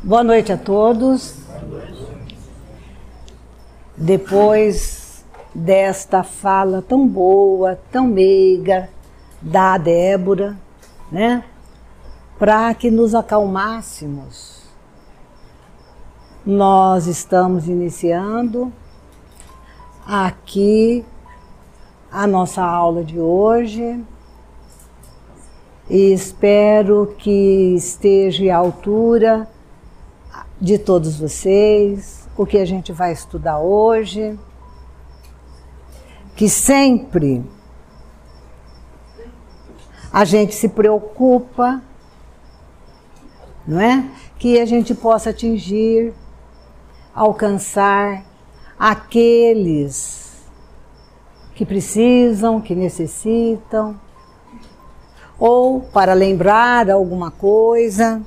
Boa noite a todos. Depois desta fala tão boa, tão meiga da Débora, né? Para que nos acalmássemos, nós estamos iniciando aqui a nossa aula de hoje e espero que esteja à altura de todos vocês, o que a gente vai estudar hoje, que sempre a gente se preocupa, não é? Que a gente possa atingir, alcançar aqueles que precisam, que necessitam, ou para lembrar alguma coisa.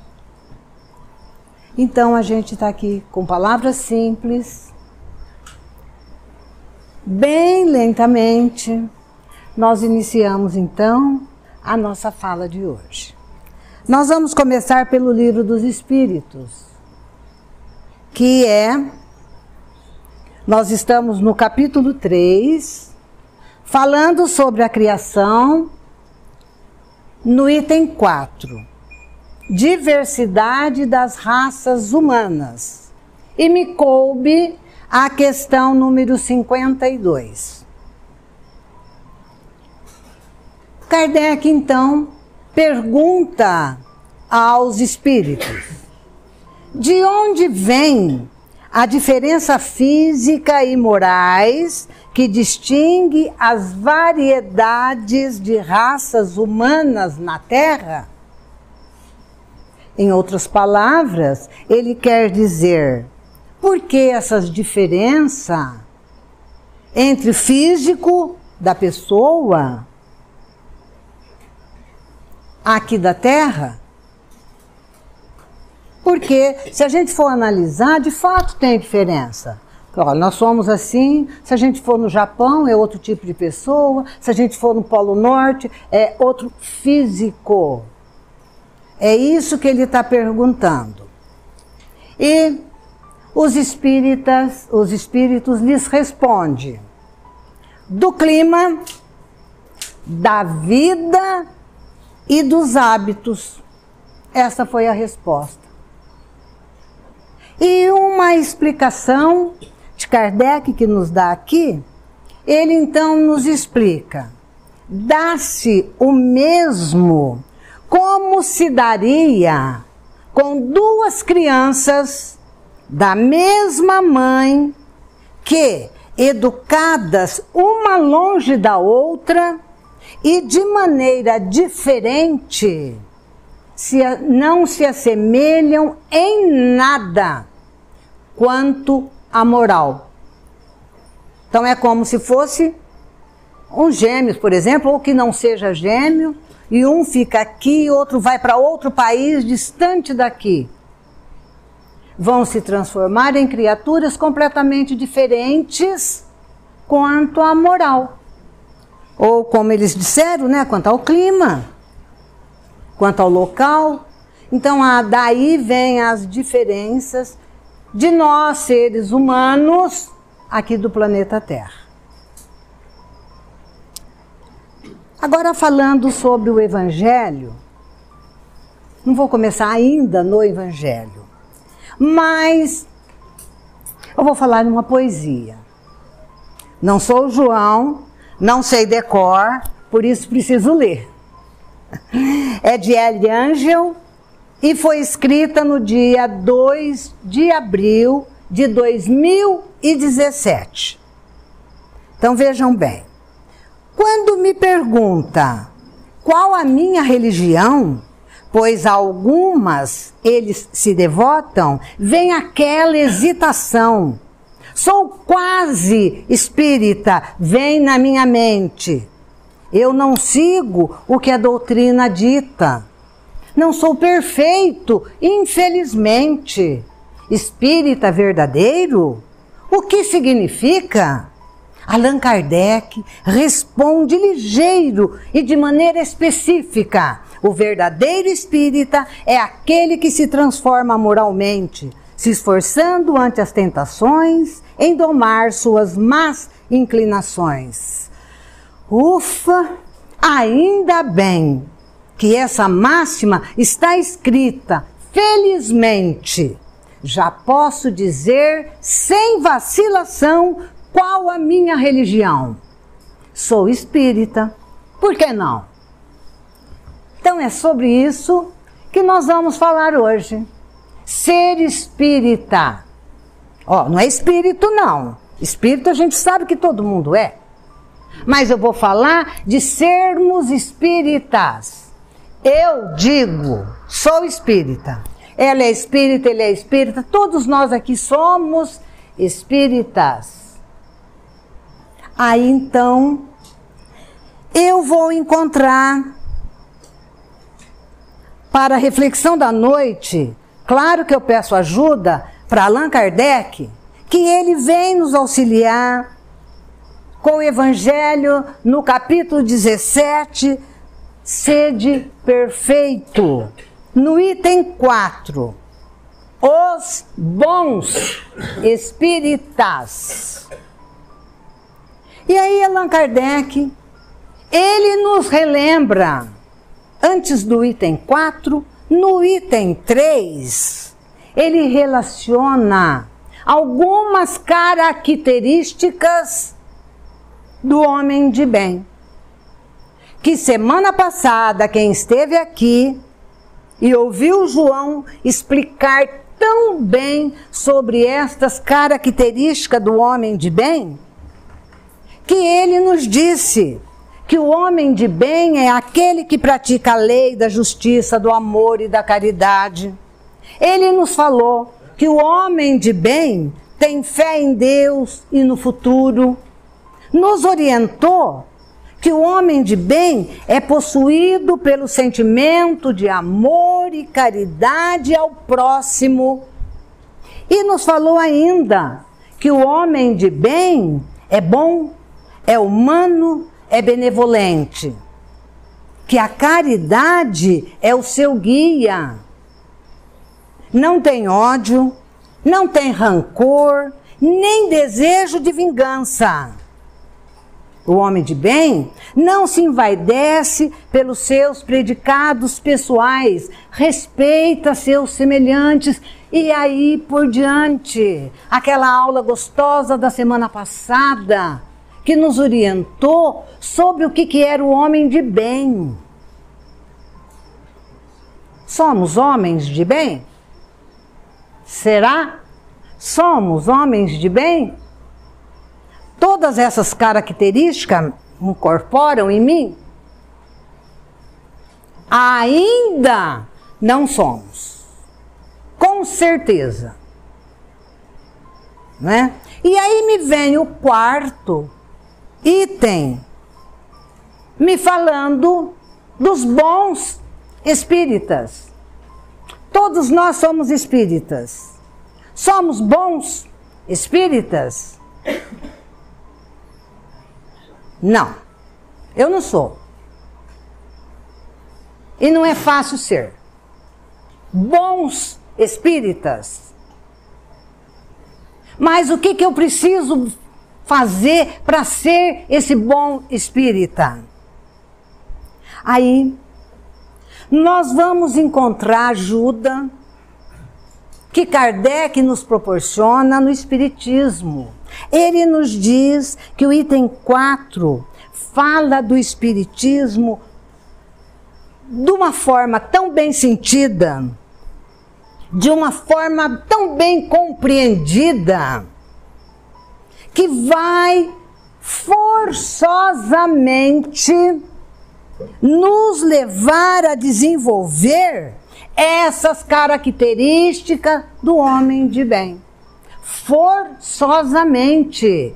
Então a gente está aqui com palavras simples, bem lentamente. Nós iniciamos então a nossa fala de hoje. Nós vamos começar pelo Livro dos Espíritos, que nós estamos no capítulo 3, falando sobre a criação, no item 4. Diversidade das raças humanas. E me coube a questão número 52. Kardec, então, pergunta aos espíritos: de onde vem a diferença física e morais que distingue as variedades de raças humanas na Terra? Em outras palavras, ele quer dizer, por que essas diferenças entre o físico da pessoa aqui da Terra? Porque se a gente for analisar, de fato tem diferença. Olha, nós somos assim, se a gente for no Japão é outro tipo de pessoa, se a gente for no Polo Norte é outro físico. É isso que ele está perguntando. E os espíritos lhes respondem: do clima, da vida e dos hábitos. Essa foi a resposta. E uma explicação de Kardec que nos dá aqui, ele então nos explica: dá-se o mesmo como se daria com duas crianças da mesma mãe que, educadas uma longe da outra e de maneira diferente, não se assemelham em nada quanto à moral. Então é como se fosse um gêmeo, por exemplo, ou que não seja gêmeo, e um fica aqui e outro vai para outro país distante daqui. Vão se transformar em criaturas completamente diferentes quanto à moral. Ou como eles disseram, né, quanto ao clima, quanto ao local. Então daí vem as diferenças de nós, seres humanos, aqui do planeta Terra. Agora, falando sobre o Evangelho, não vou começar ainda no Evangelho, mas eu vou falar uma poesia. Não sou o João, não sei decor, por isso preciso ler. É de L. Angel e foi escrita no dia 2 de abril de 2017. Então vejam bem. Quando me pergunta qual a minha religião, pois a algumas eles se devotam, vem aquela hesitação. Sou quase espírita, vem na minha mente. Eu não sigo o que a doutrina dita. Não sou perfeito, infelizmente. Espírita verdadeiro? O que significa? Allan Kardec responde ligeiro e de maneira específica. O verdadeiro espírita é aquele que se transforma moralmente, se esforçando ante as tentações em domar suas más inclinações. Ufa! Ainda bem que essa máxima está escrita, felizmente. Já posso dizer, sem vacilação, qual a minha religião. Sou espírita. Por que não? Então é sobre isso que nós vamos falar hoje. Ser espírita. Ó, não é espírito não. Espírito a gente sabe que todo mundo é. Mas eu vou falar de sermos espíritas. Eu digo, sou espírita. Ela é espírita, ele é espírita. Todos nós aqui somos espíritas. Aí então, eu vou encontrar para a reflexão da noite, claro que eu peço ajuda para Allan Kardec, que ele vem nos auxiliar com o Evangelho no capítulo 17, Sede Perfeito, no item 4, os bons espíritas. E aí Allan Kardec, ele nos relembra, antes do item 4, no item 3, ele relaciona algumas características do homem de bem. Que semana passada, quem esteve aqui e ouviu João explicar tão bem sobre estas características do homem de bem, que ele nos disse que o homem de bem é aquele que pratica a lei da justiça, do amor e da caridade. Ele nos falou que o homem de bem tem fé em Deus e no futuro. Nos orientou que o homem de bem é possuído pelo sentimento de amor e caridade ao próximo. E nos falou ainda que o homem de bem é bom, é humano, é benevolente, que a caridade é o seu guia. Não tem ódio, não tem rancor, nem desejo de vingança. O homem de bem não se envaidece pelos seus predicados pessoais, respeita seus semelhantes e aí por diante. Aquela aula gostosa da semana passada, que nos orientou sobre o que era o homem de bem. Somos homens de bem? Será? Somos homens de bem? Todas essas características incorporam em mim? Ainda não somos. Com certeza. Né? E aí me vem o quarto item, me falando dos bons espíritas. Todos nós somos espíritas. Somos bons espíritas? Não, eu não sou. E não é fácil ser. Bons espíritas. Mas o que eu preciso fazer para ser esse bom espírita? Aí, nós vamos encontrar ajuda que Kardec nos proporciona no Espiritismo. Ele nos diz que o item 4 fala do Espiritismo de uma forma tão bem sentida, de uma forma tão bem compreendida, que vai forçosamente nos levar a desenvolver essas características do homem de bem. Forçosamente.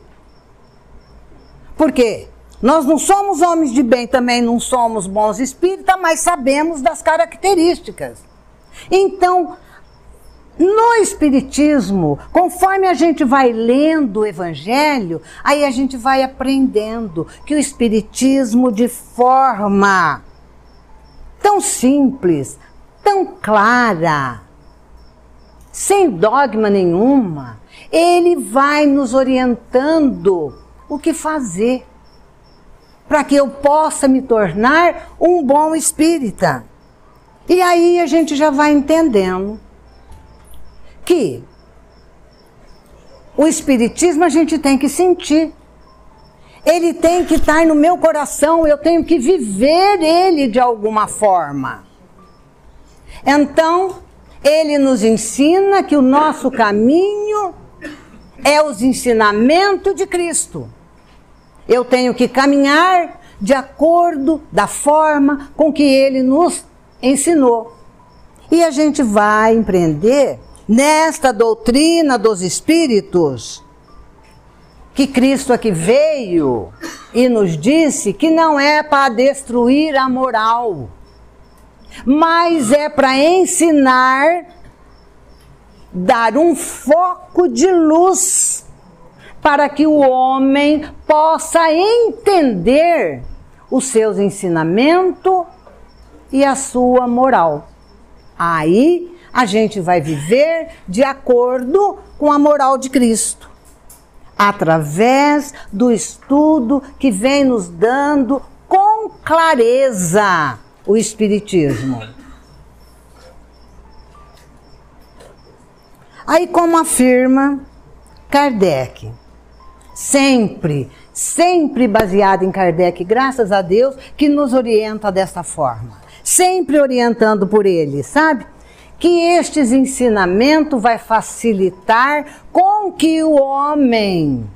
Por quê? Nós não somos homens de bem, também não somos bons espíritas, mas sabemos das características. Então, no Espiritismo, conforme a gente vai lendo o Evangelho, aí a gente vai aprendendo que o Espiritismo, de forma tão simples, tão clara, sem dogma nenhuma. Ele vai nos orientando o que fazer para que eu possa me tornar um bom espírita. E aí a gente já vai entendendo que o espiritismo a gente tem que sentir. Ele tem que estar no meu coração, eu tenho que viver ele de alguma forma. Então, ele nos ensina que o nosso caminho é os ensinamentos de Cristo. Eu tenho que caminhar de acordo da forma com que ele nos ensinou. E a gente vai empreender nesta doutrina dos espíritos, que Cristo aqui veio e nos disse que não é para destruir a moral, mas é para ensinar, dar um foco de luz para que o homem possa entender os seus ensinamentos e a sua moral. Aí a gente vai viver de acordo com a moral de Cristo, através do estudo que vem nos dando com clareza o Espiritismo. Aí, como afirma Kardec, sempre baseado em Kardec, graças a Deus, que nos orienta dessa forma. Sempre orientando por ele, sabe? Que estes ensinamentos vai facilitar com que o homem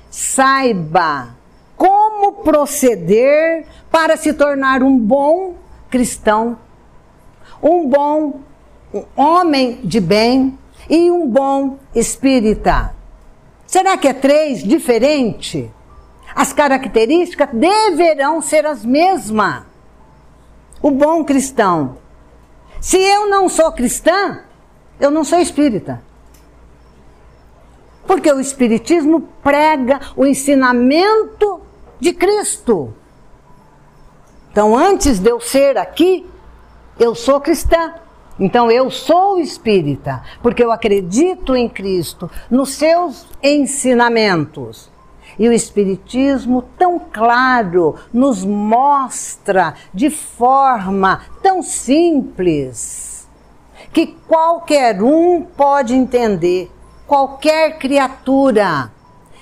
saiba como proceder para se tornar um bom cristão, um bom homem de bem e um bom espírita. Será que é 3 diferente? As características deverão ser as mesmas. O bom cristão. Se eu não sou cristã, eu não sou espírita. Porque o Espiritismo prega o ensinamento de Cristo. Então, antes de eu ser aqui, eu sou cristã. Então, eu sou espírita, porque eu acredito em Cristo, nos seus ensinamentos. E o Espiritismo, tão claro, nos mostra de forma tão simples, que qualquer um pode entender, qualquer criatura.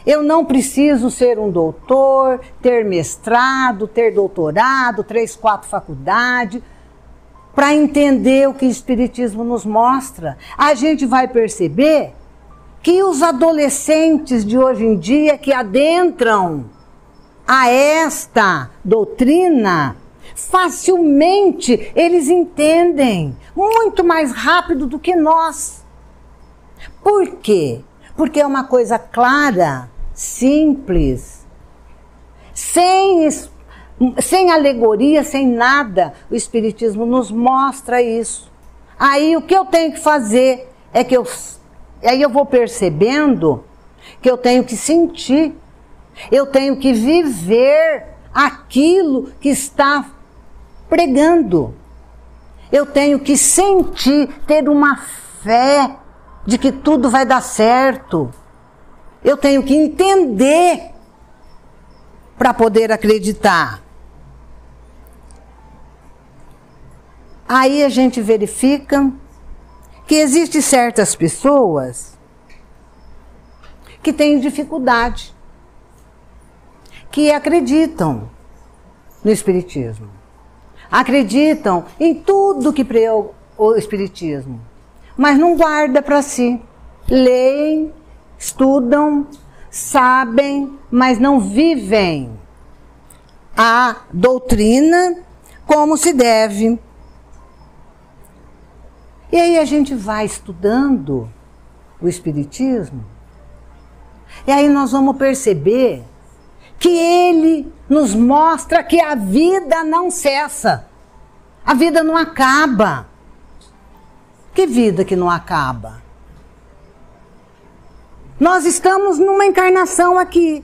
Eu não preciso ser um doutor, ter mestrado, ter doutorado, 3, 4 faculdades, para entender o que o Espiritismo nos mostra. A gente vai perceber que os adolescentes de hoje em dia que adentram a esta doutrina, facilmente eles entendem, muito mais rápido do que nós. Por quê? Porque é uma coisa clara, simples, sem alegoria, sem nada. O Espiritismo nos mostra isso. Aí o que eu tenho que fazer é que aí eu vou percebendo que eu tenho que sentir, eu tenho que viver aquilo que está pregando. Eu tenho que sentir, ter uma fé de que tudo vai dar certo. Eu tenho que entender para poder acreditar. Aí a gente verifica que existem certas pessoas que têm dificuldade, que acreditam no Espiritismo, acreditam em tudo que pregou o Espiritismo, mas não guarda para si. Leem, estudam, sabem, mas não vivem a doutrina como se deve. E aí a gente vai estudando o Espiritismo, e aí nós vamos perceber que ele nos mostra que a vida não cessa, a vida não acaba. Que vida que não acaba? Nós estamos numa encarnação aqui.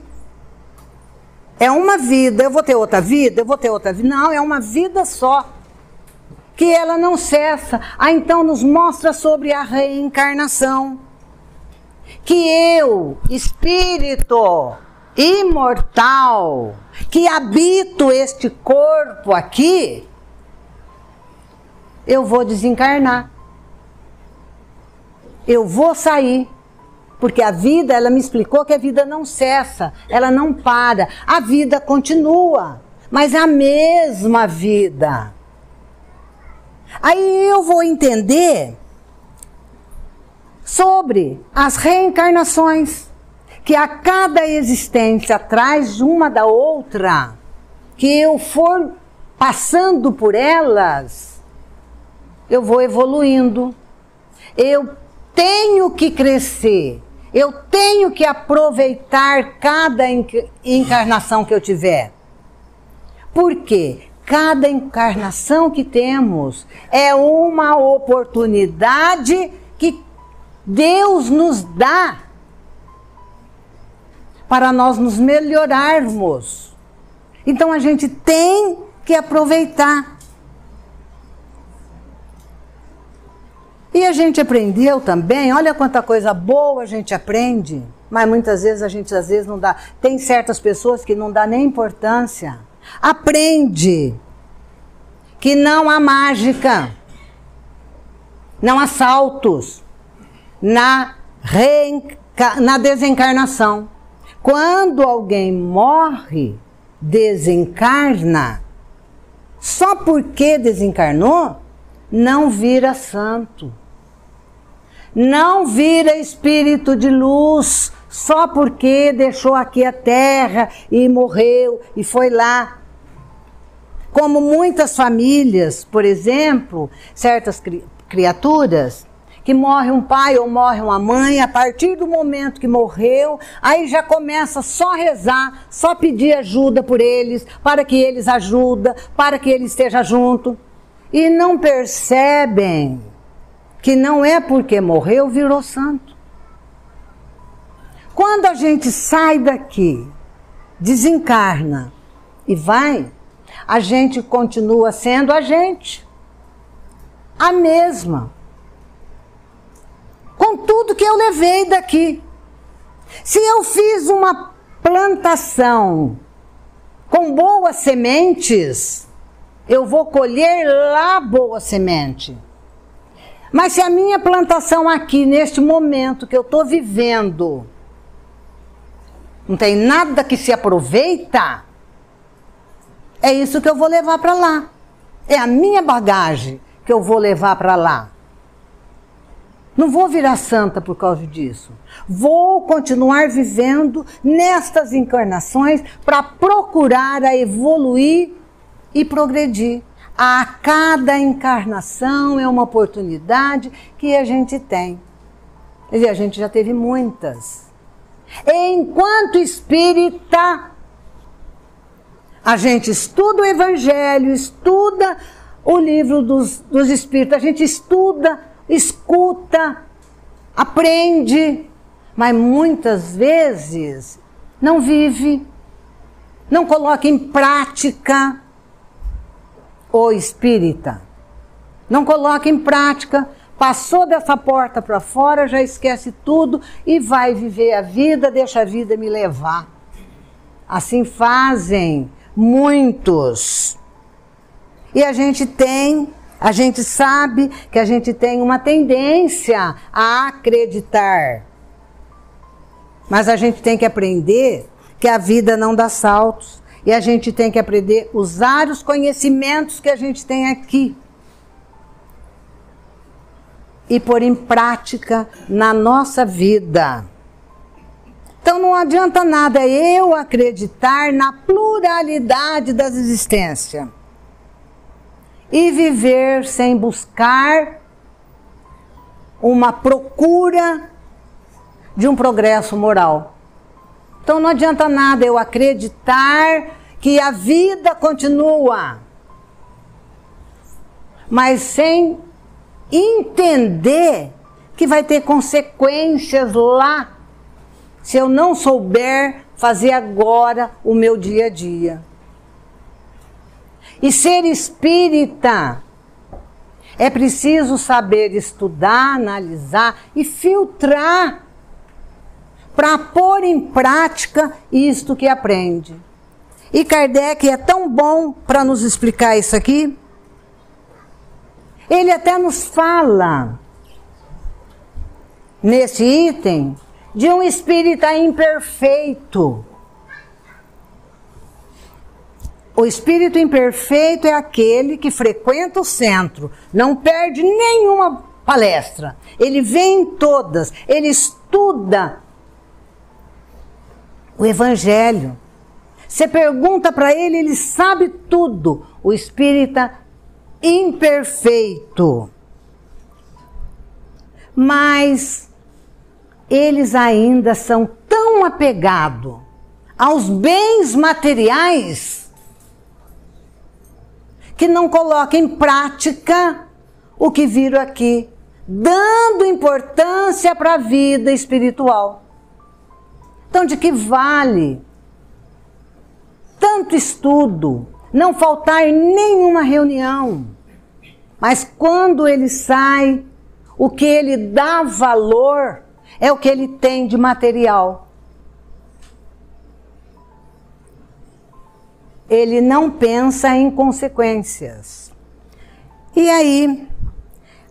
É uma vida, eu vou ter outra vida, eu vou ter outra vida. Não, é uma vida só. que ela não cessa. Então nos mostra sobre a reencarnação. Que eu, espírito imortal, que habito este corpo aqui, eu vou desencarnar. Eu vou sair. Porque a vida, ela me explicou que a vida não cessa, ela não para. A vida continua, mas a mesma vida. Aí eu vou entender sobre as reencarnações, que a cada existência atrás uma da outra, que eu for passando por elas, eu vou evoluindo. Eu tenho que crescer. Eu tenho que aproveitar cada encarnação que eu tiver. Por quê? Cada encarnação que temos é uma oportunidade que Deus nos dá para nós nos melhorarmos. Então a gente tem que aproveitar. E a gente aprendeu também, olha quanta coisa boa a gente aprende, mas muitas vezes a gente não dá. Tem certas pessoas que não dá nem importância. Aprende que não há mágica, não há saltos na desencarnação. Quando alguém morre, desencarna, só porque desencarnou, não vira santo. Não vira espírito de luz só porque deixou aqui a terra e morreu e foi lá. Como muitas famílias, por exemplo, certas criaturas, que morre um pai ou morre uma mãe, a partir do momento que morreu, aí já começa só rezar, só pedir ajuda por eles, para que eles ajudem, para que ele esteja junto. E não percebem que não é porque morreu, virou santo. Quando a gente sai daqui, desencarna e vai, a gente continua sendo a gente. A mesma. Com tudo que eu levei daqui. Se eu fiz uma plantação com boas sementes, eu vou colher lá boa semente. Mas se a minha plantação aqui, neste momento que eu estou vivendo, não tem nada que se aproveita, é isso que eu vou levar para lá. É a minha bagagem que eu vou levar para lá. Não vou virar santa por causa disso. Vou continuar vivendo nestas encarnações para procurar a evoluir e progredir. A cada encarnação é uma oportunidade que a gente tem. E a gente já teve muitas. Enquanto espírita, a gente estuda o Evangelho, estuda o livro dos Espíritos, a gente estuda, escuta, aprende, mas muitas vezes não vive, não coloca em prática. O espírita não coloca em prática, passou dessa porta para fora, já esquece tudo e vai viver a vida, deixa a vida me levar. Assim fazem muitos. E a gente sabe que a gente tem uma tendência a acreditar. Mas a gente tem que aprender que a vida não dá saltos. E a gente tem que aprender a usar os conhecimentos que a gente tem aqui. E pôr em prática na nossa vida. Então não adianta nada eu acreditar na pluralidade das existências. E viver sem buscar uma procura de um progresso moral. Então não adianta nada eu acreditar que a vida continua, mas sem entender que vai ter consequências lá, se eu não souber fazer agora o meu dia a dia. E ser espírita É preciso saber estudar, analisar e filtrar para pôr em prática isto que aprende. E Kardec é tão bom para nos explicar isso aqui. Ele até nos fala, nesse item, de um espírita imperfeito. O espírito imperfeito é aquele que frequenta o centro, não perde nenhuma palestra. Ele vem em todas, ele estuda o Evangelho. Você pergunta para ele, ele sabe tudo. O espírita imperfeito. Mas eles ainda são tão apegados aos bens materiais que não colocam em prática o que viram aqui, dando importância para a vida espiritual. Então, de que vale tanto estudo, não faltar nenhuma reunião, mas quando ele sai, o que ele dá valor é o que ele tem de material. Ele não pensa em consequências. E aí,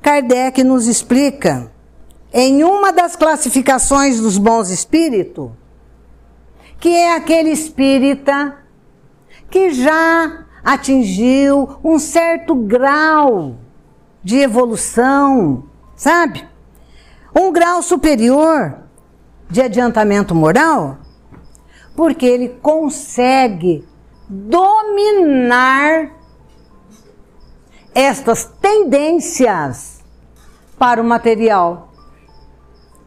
Kardec nos explica, em uma das classificações dos bons espíritos, que é aquele espírita que já atingiu um certo grau de evolução, sabe? Um grau superior de adiantamento moral, porque ele consegue dominar estas tendências para o material.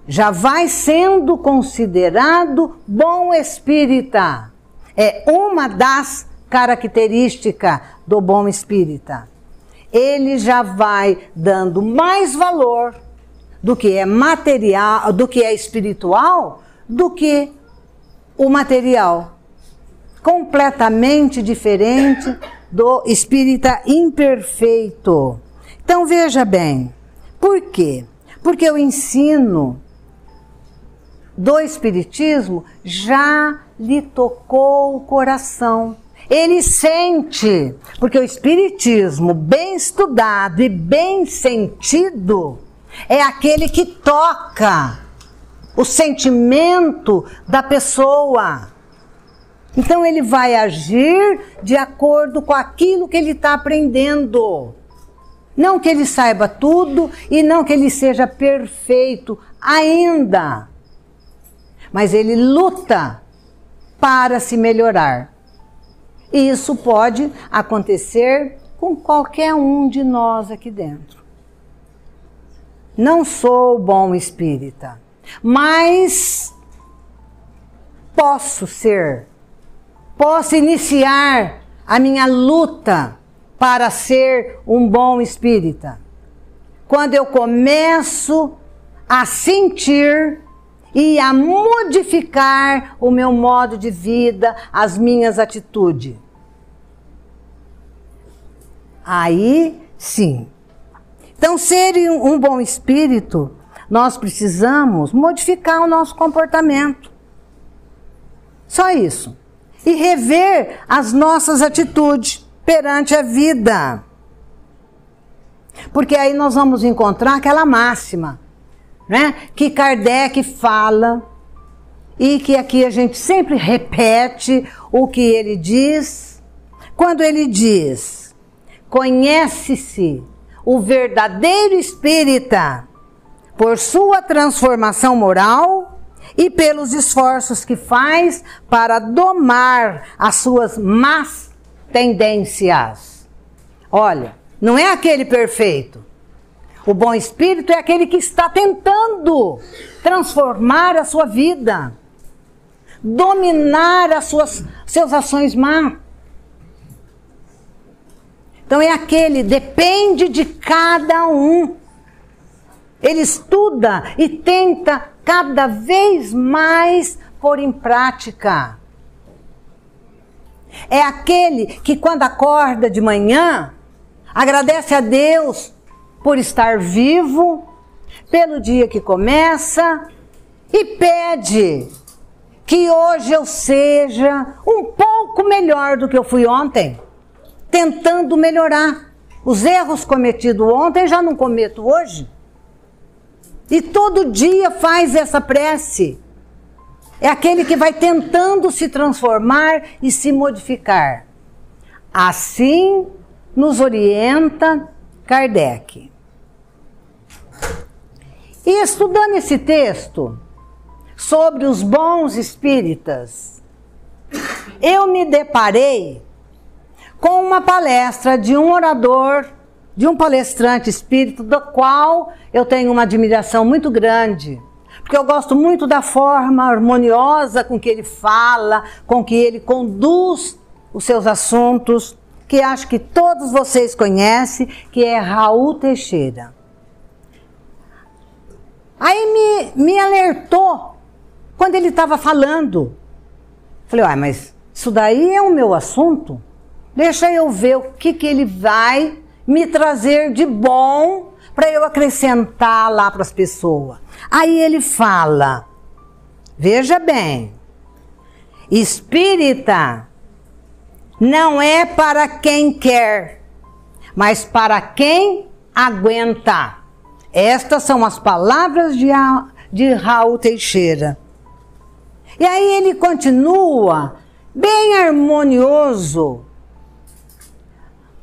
Já vai sendo considerado bom espírita. É uma das características do bom espírita. Ele já vai dando mais valor do que é material, do que é espiritual, do que o material. Completamente diferente do espírita imperfeito. Então veja bem, por quê? Porque o ensino do espiritismo já lhe tocou o coração. Ele sente, porque o espiritismo bem estudado e bem sentido é aquele que toca o sentimento da pessoa. Então ele vai agir de acordo com aquilo que ele está aprendendo. Não que ele saiba tudo e não que ele seja perfeito ainda. Mas ele luta para se melhorar. E isso pode acontecer com qualquer um de nós aqui dentro. Não sou bom espírita, mas posso iniciar a minha luta para ser um bom espírita. Quando eu começo a sentir e a modificar o meu modo de vida, as minhas atitudes. Aí, sim. Então, ser um bom espírito, nós precisamos modificar o nosso comportamento. Só isso. E rever as nossas atitudes perante a vida. Porque aí nós vamos encontrar aquela máxima, né, que Kardec fala e que aqui a gente sempre repete o que ele diz. Quando ele diz, conhece-se o verdadeiro espírita por sua transformação moral e pelos esforços que faz para domar as suas más tendências. Olha, não é aquele perfeito. O bom espírito é aquele que está tentando transformar a sua vida, dominar as suas ações más. Então é aquele, depende de cada um. Ele estuda e tenta cada vez mais pôr em prática. É aquele que quando acorda de manhã, agradece a Deus por estar vivo, pelo dia que começa, e pede que hoje eu seja um pouco melhor do que eu fui ontem, tentando melhorar. Os erros cometidos ontem já não cometo hoje. E todo dia faz essa prece. É aquele que vai tentando se transformar e se modificar. Assim nos orienta Kardec. E estudando esse texto sobre os bons espíritas, eu me deparei com uma palestra de um orador, de um palestrante espírita, do qual eu tenho uma admiração muito grande, porque eu gosto muito da forma harmoniosa com que ele fala, com que ele conduz os seus assuntos, que acho que todos vocês conhecem, que é Raul Teixeira. Aí me alertou quando ele estava falando. Falei, uai, mas isso daí é o meu assunto? Deixa eu ver o que ele vai me trazer de bom para eu acrescentar lá para as pessoas. Aí ele fala, veja bem, espírita não é para quem quer, mas para quem aguenta. Estas são as palavras de Raul Teixeira. E aí ele continua, bem harmonioso,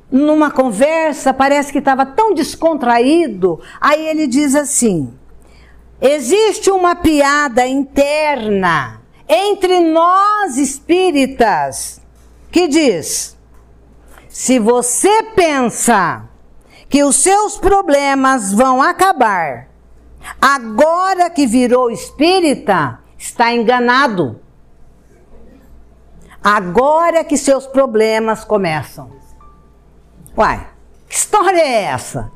numa conversa, parece que estava tão descontraído. Aí ele diz assim, existe uma piada interna entre nós espíritas, que diz, se você pensa que os seus problemas vão acabar agora que virou espírita, está enganado. Agora que seus problemas começam. Uai, que história é essa?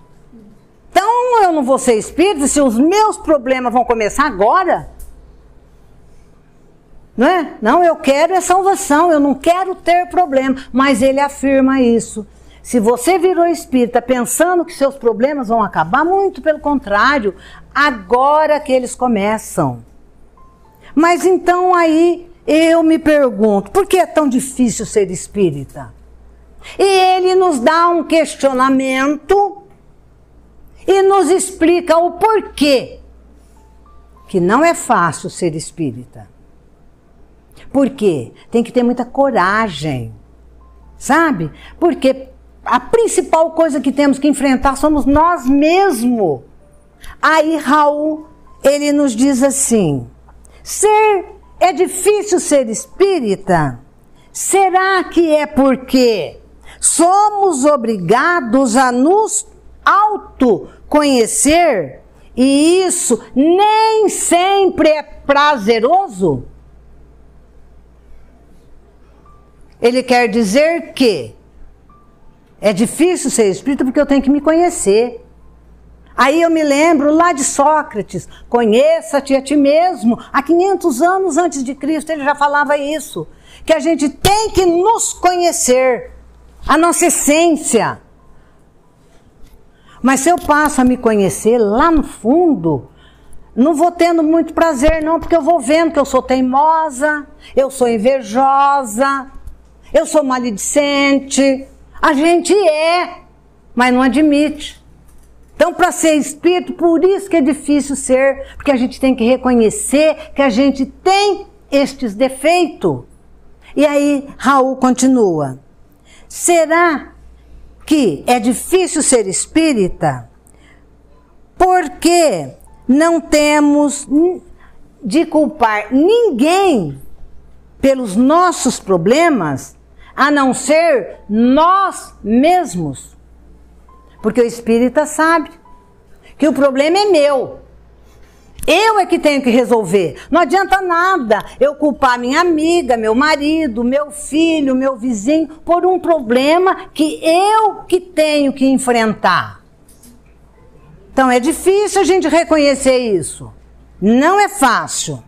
Então eu não vou ser espírita se os meus problemas vão começar agora? Não é? Não, eu quero é salvação, eu não quero ter problema. Mas ele afirma isso. Se você virou espírita pensando que seus problemas vão acabar, muito pelo contrário, agora que eles começam. Mas então aí eu me pergunto, por que é tão difícil ser espírita? E ele nos dá um questionamento e nos explica o porquê que não é fácil ser espírita. Por quê? Tem que ter muita coragem, sabe? Porque a principal coisa que temos que enfrentar somos nós mesmos. Aí Raul, ele nos diz assim, é difícil ser espírita? Será que é porque somos obrigados a nos autoconhecer e isso nem sempre é prazeroso? Ele quer dizer que é difícil ser espírita porque eu tenho que me conhecer. Aí eu me lembro lá de Sócrates, conheça-te a ti mesmo. Há 500 anos antes de Cristo ele já falava isso, que a gente tem que nos conhecer, a nossa essência. Mas se eu passo a me conhecer lá no fundo, não vou tendo muito prazer não, porque eu vou vendo que eu sou teimosa, eu sou invejosa, eu sou maledicente. A gente mas não admite. Então, para ser espírito, por isso que é difícil ser, porque a gente tem que reconhecer que a gente tem estes defeitos. E aí, Raul continua. Será que é difícil ser espírita? Porque não temos de culpar ninguém pelos nossos problemas, a não ser nós mesmos. Porque o espírita sabe que o problema é meu. Eu é que tenho que resolver. Não adianta nada eu culpar minha amiga, meu marido, meu filho, meu vizinho, por um problema que eu que tenho que enfrentar. Então é difícil a gente reconhecer isso. Não é fácil.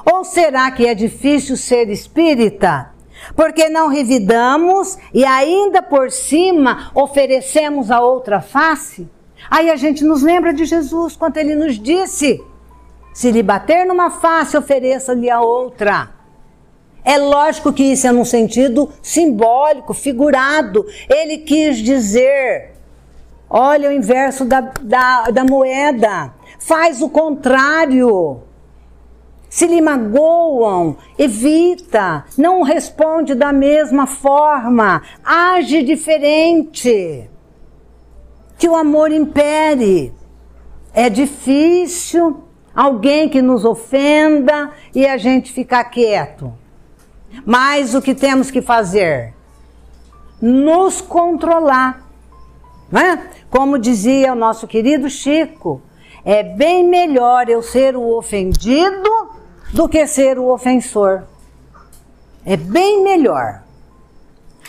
Ou será que é difícil ser espírita? Porque não revidamos e ainda por cima oferecemos a outra face? Aí a gente nos lembra de Jesus, quando ele nos disse: se lhe bater numa face, ofereça-lhe a outra. É lógico que isso é num sentido simbólico, figurado. Ele quis dizer, olha o inverso da moeda, faz o contrário. Se lhe magoam, evita, não responde da mesma forma, age diferente. Que o amor impere. É difícil alguém que nos ofenda e a gente ficar quieto. Mas o que temos que fazer? Nos controlar. Não é? Como dizia o nosso querido Chico, é bem melhor eu ser o ofendido do que ser o ofensor. É bem melhor.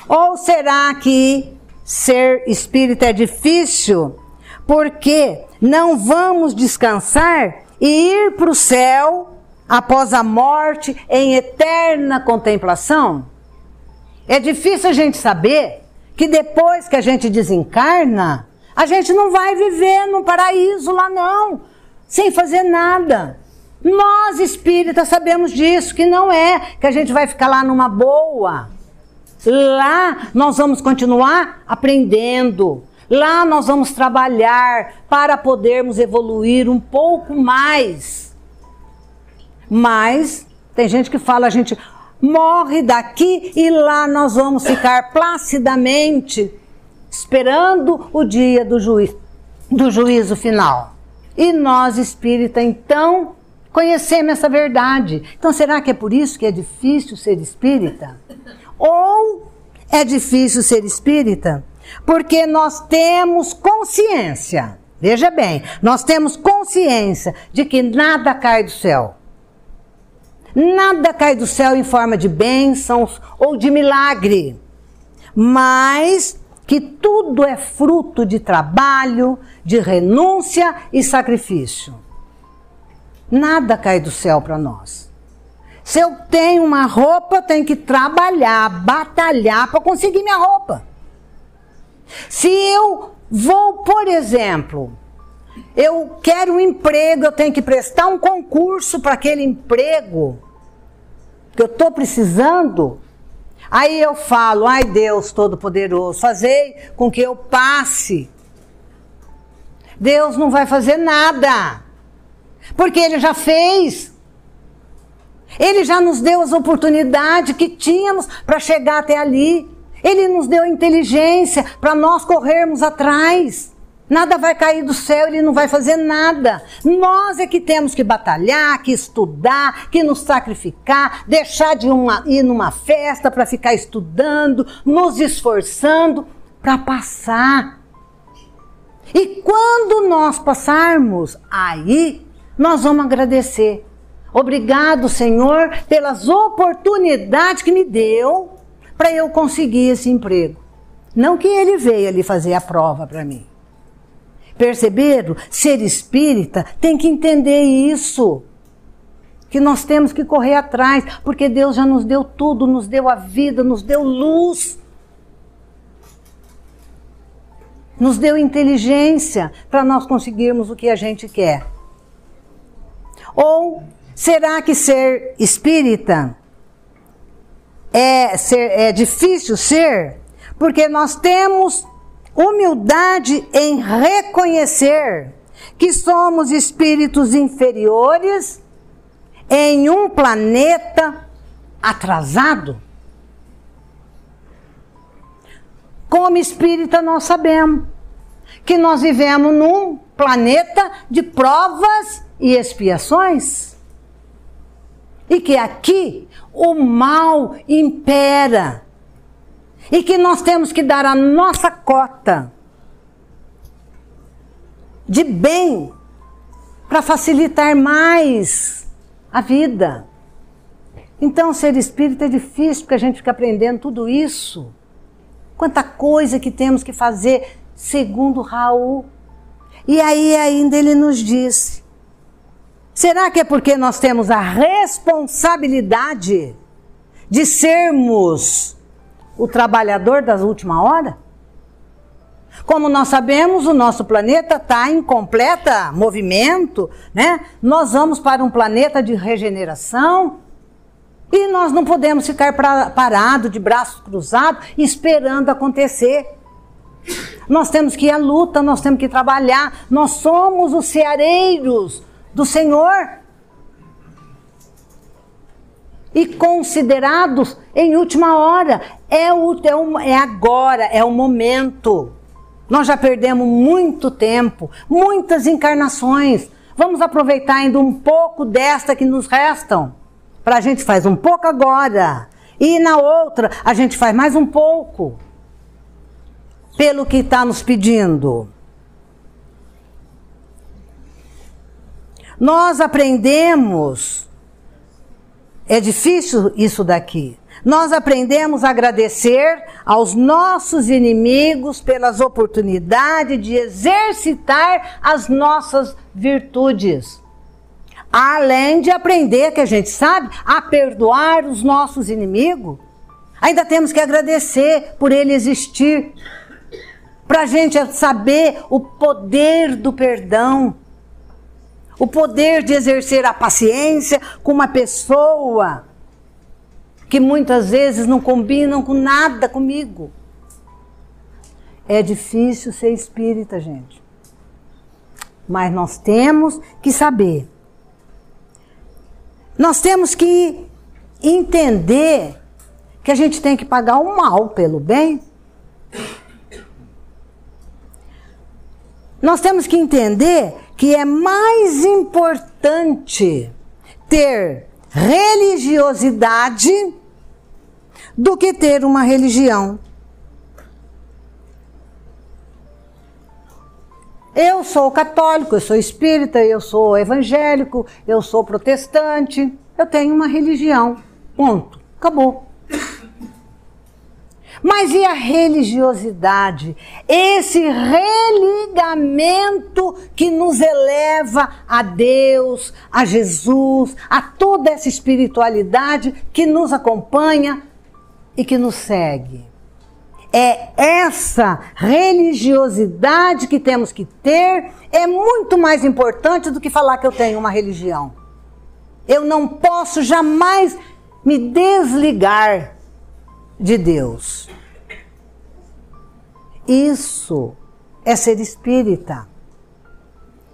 Ou será que ser espírita é difícil porque não vamos descansar e ir para o céu após a morte em eterna contemplação? É difícil a gente saber que depois que a gente desencarna, a gente não vai viver num paraíso lá não, sem fazer nada. Nós espíritas sabemos disso, que não é que a gente vai ficar lá numa boa. Lá nós vamos continuar aprendendo. Lá nós vamos trabalhar para podermos evoluir um pouco mais. Mas tem gente que fala, a gente morre daqui e lá nós vamos ficar placidamente esperando o dia do juízo final. E nós espíritas então conhecemos essa verdade. Então será que é por isso que é difícil ser espírita? Ou é difícil ser espírita porque nós temos consciência, veja bem, nós temos consciência de que nada cai do céu. Nada cai do céu em forma de bênçãos ou de milagre, mas que tudo é fruto de trabalho, de renúncia e sacrifício. Nada cai do céu para nós. Se eu tenho uma roupa, eu tenho que trabalhar, batalhar para conseguir minha roupa. Se eu vou, por exemplo, eu quero um emprego, eu tenho que prestar um concurso para aquele emprego que eu estou precisando, aí eu falo, ai Deus Todo-Poderoso, fazei com que eu passe. Deus não vai fazer nada, porque Ele já fez. Ele já nos deu as oportunidades que tínhamos para chegar até ali. Ele nos deu inteligência para nós corrermos atrás. Nada vai cair do céu, Ele não vai fazer nada. Nós é que temos que batalhar, que estudar, que nos sacrificar, deixar de ir numa festa para ficar estudando, nos esforçando para passar. E quando nós passarmos, aí nós vamos agradecer. Obrigado, Senhor, pelas oportunidades que me deu para eu conseguir esse emprego. Não que Ele veio ali fazer a prova para mim. Perceberam? Ser espírita tem que entender isso. Que nós temos que correr atrás, porque Deus já nos deu tudo, nos deu a vida, nos deu luz. Nos deu inteligência para nós conseguirmos o que a gente quer. Ou será que ser espírita é difícil ser? Porque nós temos humildade em reconhecer que somos espíritos inferiores em um planeta atrasado. Como espírita nós sabemos que nós vivemos num planeta de provas e expiações. E que aqui o mal impera. E que nós temos que dar a nossa cota de bem para facilitar mais a vida. Então, ser espírita é difícil, porque a gente fica aprendendo tudo isso. Quanta coisa que temos que fazer, segundo Raul. E aí ainda ele nos disse, será que é porque nós temos a responsabilidade de sermos o trabalhador das últimas horas? Como nós sabemos, o nosso planeta está em completo movimento, né? Nós vamos para um planeta de regeneração e nós não podemos ficar parados, de braços cruzados, esperando acontecer. Nós temos que ir à luta, nós temos que trabalhar, nós somos os ceareiros do Senhor. E considerados em última hora, é agora, é o momento. Nós já perdemos muito tempo, muitas encarnações. Vamos aproveitar ainda um pouco desta que nos restam. Para a gente faz um pouco agora. E na outra, a gente faz mais um pouco. Pelo que está nos pedindo. Nós aprendemos. É difícil isso daqui. Nós aprendemos a agradecer aos nossos inimigos pelas oportunidades de exercitar as nossas virtudes. Além de aprender, que a gente sabe, a perdoar os nossos inimigos, ainda temos que agradecer por ele existir. Para a gente saber o poder do perdão. O poder de exercer a paciência com uma pessoa que muitas vezes não combinam com nada comigo. É difícil ser espírita, gente. Mas nós temos que saber. Nós temos que entender que a gente tem que pagar o mal pelo bem. Nós temos que entender que é mais importante ter religiosidade do que ter uma religião. Eu sou católico, eu sou espírita, eu sou evangélico, eu sou protestante, eu tenho uma religião. Ponto. Acabou. Mas e a religiosidade? Esse religamento que nos eleva a Deus, a Jesus, a toda essa espiritualidade que nos acompanha e que nos segue. É essa religiosidade que temos que ter, é muito mais importante do que falar que eu tenho uma religião. Eu não posso jamais me desligar de Deus. Isso é ser espírita.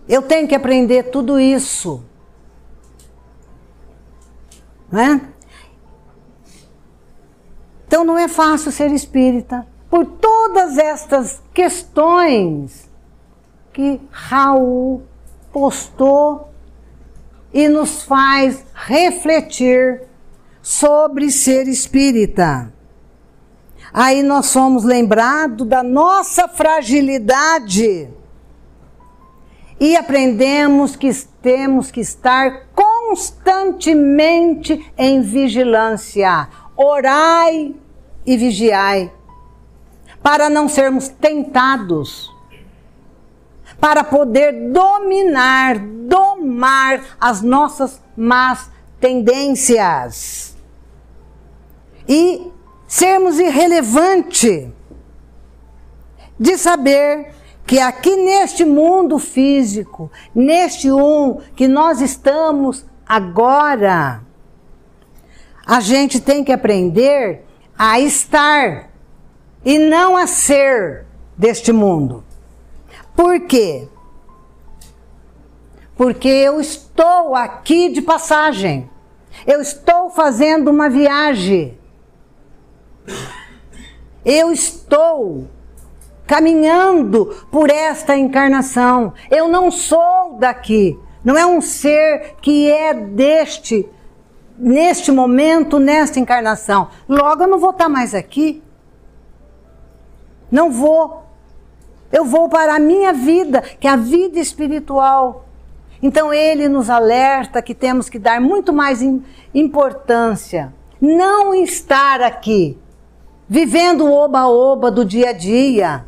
Eu tenho que aprender tudo isso, né? Então não é fácil ser espírita por todas estas questões que Raul postou e nos faz refletir sobre ser espírita. Aí nós somos lembrados da nossa fragilidade e aprendemos que temos que estar constantemente em vigilância. Orai e vigiai, para não sermos tentados, para poder domar as nossas más tendências e sermos irrelevantes de saber que aqui neste mundo físico, neste que nós estamos agora, a gente tem que aprender a estar e não a ser deste mundo. Por quê? Porque eu estou aqui de passagem. Eu estou fazendo uma viagem. Eu estou caminhando por esta encarnação. Eu não sou daqui. Não é um ser que é neste momento, nesta encarnação. Logo eu não vou estar mais aqui. Não vou. Eu vou para a minha vida, que é a vida espiritual. Então ele nos alerta que temos que dar muito mais importância. Não estar aqui, vivendo o oba-oba do dia a dia.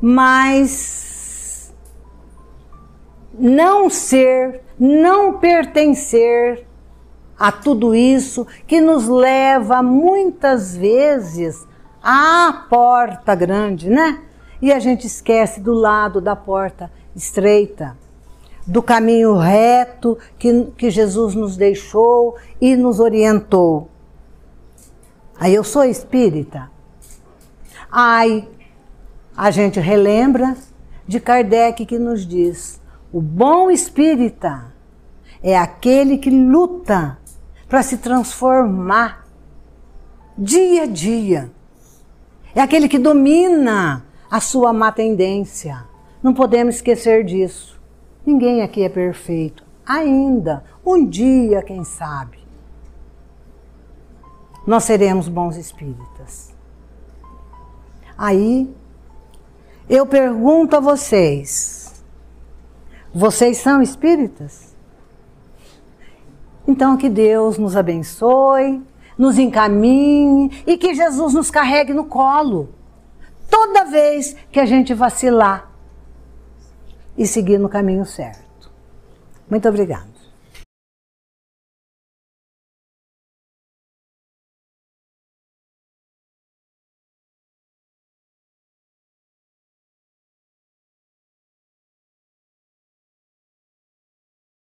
Mas não pertencer a tudo isso que nos leva muitas vezes a porta grande, né? E a gente esquece do lado da porta estreita, do caminho reto que Jesus nos deixou e nos orientou. Aí eu sou espírita. Aí a gente relembra de Kardec que nos diz: o bom espírita é aquele que luta para se transformar dia a dia. É aquele que domina a sua má tendência. Não podemos esquecer disso. Ninguém aqui é perfeito. Ainda, um dia, quem sabe, nós seremos bons espíritas. Aí, eu pergunto a vocês: vocês são espíritas? Então que Deus nos abençoe, nos encaminhe e que Jesus nos carregue no colo toda vez que a gente vacilar e seguir no caminho certo. Muito obrigada.